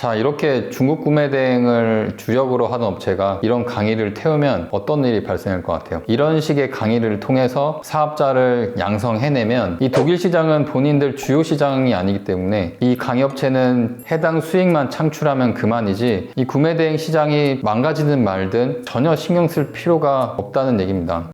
자, 이렇게 중국 구매 대행을 주력으로 하는 업체가 이런 강의를 태우면 어떤 일이 발생할 것 같아요? 이런 식의 강의를 통해서 사업자를 양성해내면 이 독일 시장은 본인들 주요 시장이 아니기 때문에 이 강의업체는 해당 수익만 창출하면 그만이지 이 구매 대행 시장이 망가지든 말든 전혀 신경 쓸 필요가 없다는 얘기입니다.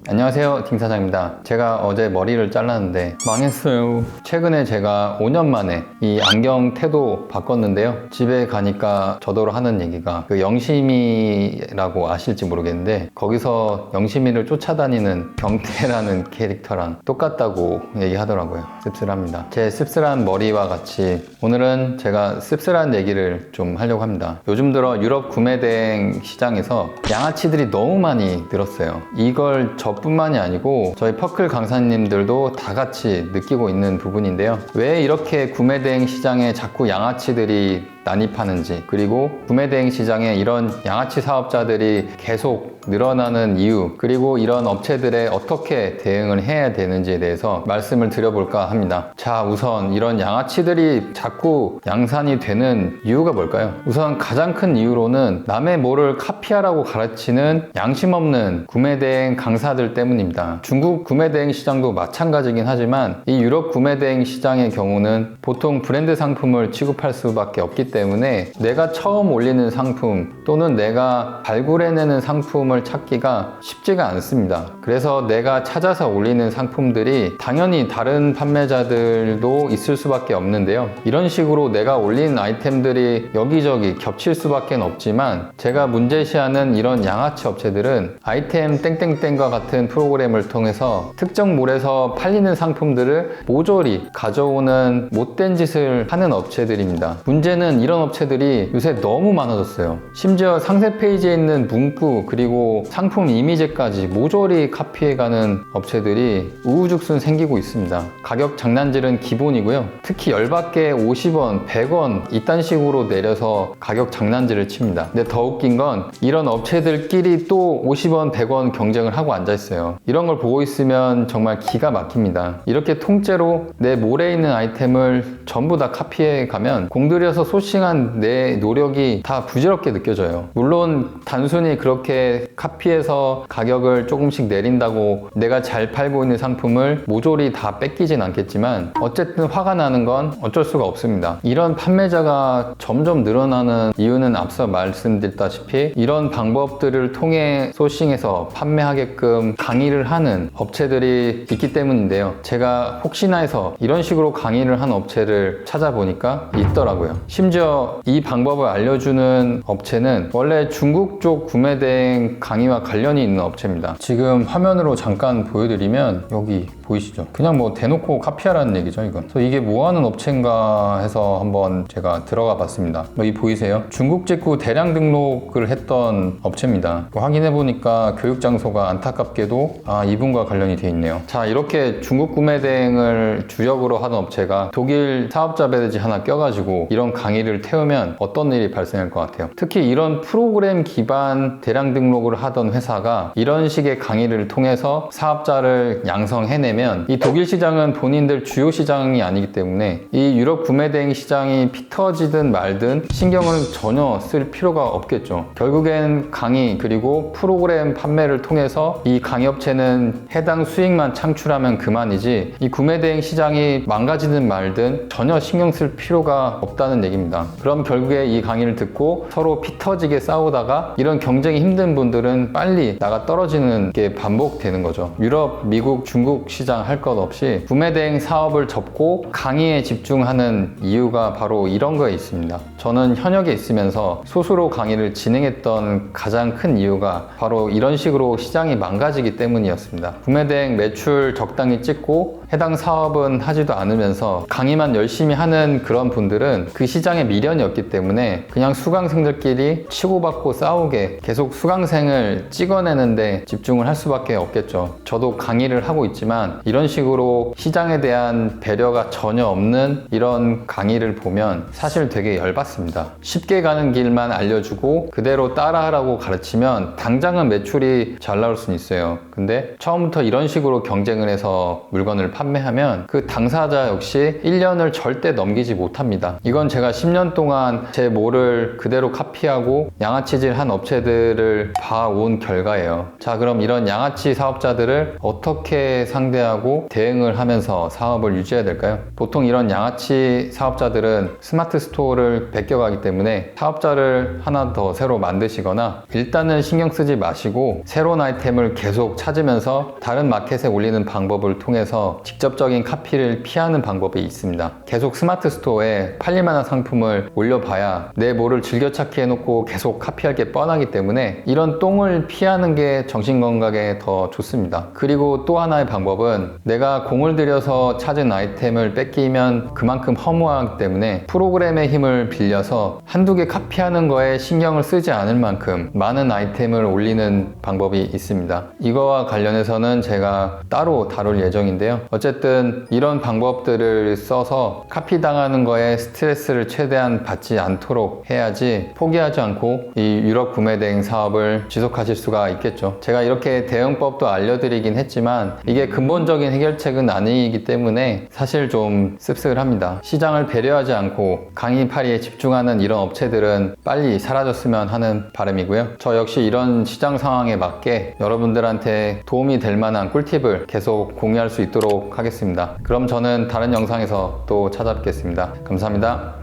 안녕하세요, 딩 사장입니다. 제가 어제 머리를 잘랐는데 망했어요. 최근에 제가 5년 만에 이 안경 태도 바꿨는데요. 집에 가니까 저더러 하는 얘기가 그 영심이라고 아실지 모르겠는데 거기서 영심이를 쫓아다니는 경태라는 캐릭터랑 똑같다고 얘기하더라고요. 씁쓸합니다. 제 씁쓸한 머리와 같이 오늘은 제가 씁쓸한 얘기를 좀 하려고 합니다. 요즘 들어 유럽 구매 대행 시장에서 양아치들이 너무 많이 늘었어요. 이걸 저뿐만이 아니고 저희 퍼클 강사님들도 다 같이 느끼고 있는 부분인데요. 왜 이렇게 구매 대행 시장에 자꾸 양아치들이 난입하는지, 그리고 구매 대행 시장에 이런 양아치 사업자들이 계속 늘어나는 이유, 그리고 이런 업체들에 어떻게 대응을 해야 되는지에 대해서 말씀을 드려볼까 합니다. 자, 우선 이런 양아치들이 자꾸 양산이 되는 이유가 뭘까요? 우선 가장 큰 이유로는 남의 뭐를 카피하라고 가르치는 양심 없는 구매 대행 강사들 때문입니다. 중국 구매 대행 시장도 마찬가지긴 하지만 이 유럽 구매 대행 시장의 경우는 보통 브랜드 상품을 취급할 수밖에 없기 때문에 내가 처음 올리는 상품 또는 내가 발굴해내는 상품을 찾기가 쉽지가 않습니다. 그래서 내가 찾아서 올리는 상품들이 당연히 다른 판매자들도 있을 수밖에 없는데요. 이런 식으로 내가 올린 아이템들이 여기저기 겹칠 수밖에 없지만 제가 문제시하는 이런 양아치 업체들은 아이템 땡땡땡과 같은 프로그램을 통해서 특정 몰에서 팔리는 상품들을 모조리 가져오는 못된 짓을 하는 업체들입니다. 문제는 이런 업체들이 요새 너무 많아졌어요. 심지어 상세 페이지에 있는 문구 그리고 상품 이미지까지 모조리 카피해가는 업체들이 우후죽순 생기고 있습니다. 가격 장난질은 기본이고요. 특히 열받게 50원, 100원 이딴 식으로 내려서 가격 장난질을 칩니다. 근데 더 웃긴 건 이런 업체들끼리 또 50원, 100원 경쟁을 하고 앉아있어요. 이런 걸 보고 있으면 정말 기가 막힙니다. 이렇게 통째로 내 몰에 있는 아이템을 전부 다 카피해 가면 공들여서 소싱한 내 노력이 다 부질없게 느껴져요. 물론 단순히 그렇게 카피해서 가격을 조금씩 내린다고 내가 잘 팔고 있는 상품을 모조리 다 뺏기진 않겠지만 어쨌든 화가 나는 건 어쩔 수가 없습니다. 이런 판매자가 점점 늘어나는 이유는 앞서 말씀드렸다시피 이런 방법들을 통해 소싱해서 판매하게끔 강의를 하는 업체들이 있기 때문인데요. 제가 혹시나 해서 이런 식으로 강의를 한 업체를 찾아보니까 있더라고요. 심지어 이 방법을 알려주는 업체는 원래 중국 쪽 구매 대행 강의와 관련이 있는 업체입니다. 지금 화면으로 잠깐 보여드리면 여기 보이시죠? 그냥 뭐 대놓고 카피하라는 얘기죠, 이건. 그래서 이게 뭐 하는 업체인가 해서 한번 제가 들어가 봤습니다. 여기 보이세요? 중국 직구 대량 등록을 했던 업체입니다. 확인해 보니까 교육 장소가 안타깝게도 이분과 관련이 돼 있네요. 자, 이렇게 중국 구매 대행을 주력으로 하는 업체가 독일 사업자 배지 하나 껴가지고 이런 강의를 태우면 어떤 일이 발생할 것 같아요? 특히 이런 프로그램 기반 대량 등록을 하던 회사가 이런 식의 강의를 통해서 사업자를 양성해내면 이 독일 시장은 본인들 주요 시장이 아니기 때문에 이 유럽 구매 대행 시장이 피 터지든 말든 신경을 전혀 쓸 필요가 없겠죠. 결국엔 강의 그리고 프로그램 판매를 통해서 이 강의업체는 해당 수익만 창출하면 그만이지 이 구매 대행 시장이 망가지든 말든 전혀 신경 쓸 필요가 없다는 얘기입니다. 그럼 결국에 이 강의를 듣고 서로 피 터지게 싸우다가 이런 경쟁이 힘든 분들은 빨리 나가 떨어지는 게 반복되는 거죠. 유럽, 미국, 중국 시장 할 것 없이 구매 대행 사업을 접고 강의에 집중하는 이유가 바로 이런 거에 있습니다. 저는 현역에 있으면서 스스로 강의를 진행했던 가장 큰 이유가 바로 이런 식으로 시장이 망가지기 때문이었습니다. 구매 대행 매출 적당히 찍고 해당 사업은 하지도 않으면서 강의만 열심히 하는 그런 분들은 그 시장에 미련이 없기 때문에 그냥 수강생들끼리 치고받고 싸우게 계속 수강생을 경쟁을 찍어내는데 집중을 할 수밖에 없겠죠. 저도 강의를 하고 있지만 이런 식으로 시장에 대한 배려가 전혀 없는 이런 강의를 보면 사실 되게 열받습니다. 쉽게 가는 길만 알려주고 그대로 따라하라고 가르치면 당장은 매출이 잘 나올 수는 있어요. 근데 처음부터 이런 식으로 경쟁을 해서 물건을 판매하면 그 당사자 역시 1년을 절대 넘기지 못합니다. 이건 제가 10년 동안 제 몰을 그대로 카피하고 양아치질한 업체들을 봐온 결과예요. 자, 그럼 이런 양아치 사업자들을 어떻게 상대하고 대응을 하면서 사업을 유지해야 될까요? 보통 이런 양아치 사업자들은 스마트 스토어를 베껴가기 때문에 사업자를 하나 더 새로 만드시거나 일단은 신경 쓰지 마시고 새로운 아이템을 계속 찾으면서 다른 마켓에 올리는 방법을 통해서 직접적인 카피를 피하는 방법이 있습니다. 계속 스마트 스토어에 팔릴만한 상품을 올려봐야 내 몰을 즐겨찾기 해놓고 계속 카피할 게 뻔하기 때문에 이런 똥을 피하는 게 정신건강에 더 좋습니다. 그리고 또 하나의 방법은 내가 공을 들여서 찾은 아이템을 뺏기면 그만큼 허무하기 때문에 프로그램의 힘을 빌려서 한두 개 카피하는 거에 신경을 쓰지 않을 만큼 많은 아이템을 올리는 방법이 있습니다. 이거와 관련해서는 제가 따로 다룰 예정인데요. 어쨌든 이런 방법들을 써서 카피당하는 거에 스트레스를 최대한 받지 않도록 해야지 포기하지 않고 이 유럽 구매 대행 사업을 지속하실 수가 있겠죠. 제가 이렇게 대응법도 알려드리긴 했지만 이게 근본적인 해결책은 아니기 때문에 사실 좀 씁쓸합니다. 시장을 배려하지 않고 강의파리에 집중하는 이런 업체들은 빨리 사라졌으면 하는 바람이고요. 저 역시 이런 시장 상황에 맞게 여러분들한테 도움이 될 만한 꿀팁을 계속 공유할 수 있도록 하겠습니다. 그럼 저는 다른 영상에서 또 찾아뵙겠습니다. 감사합니다.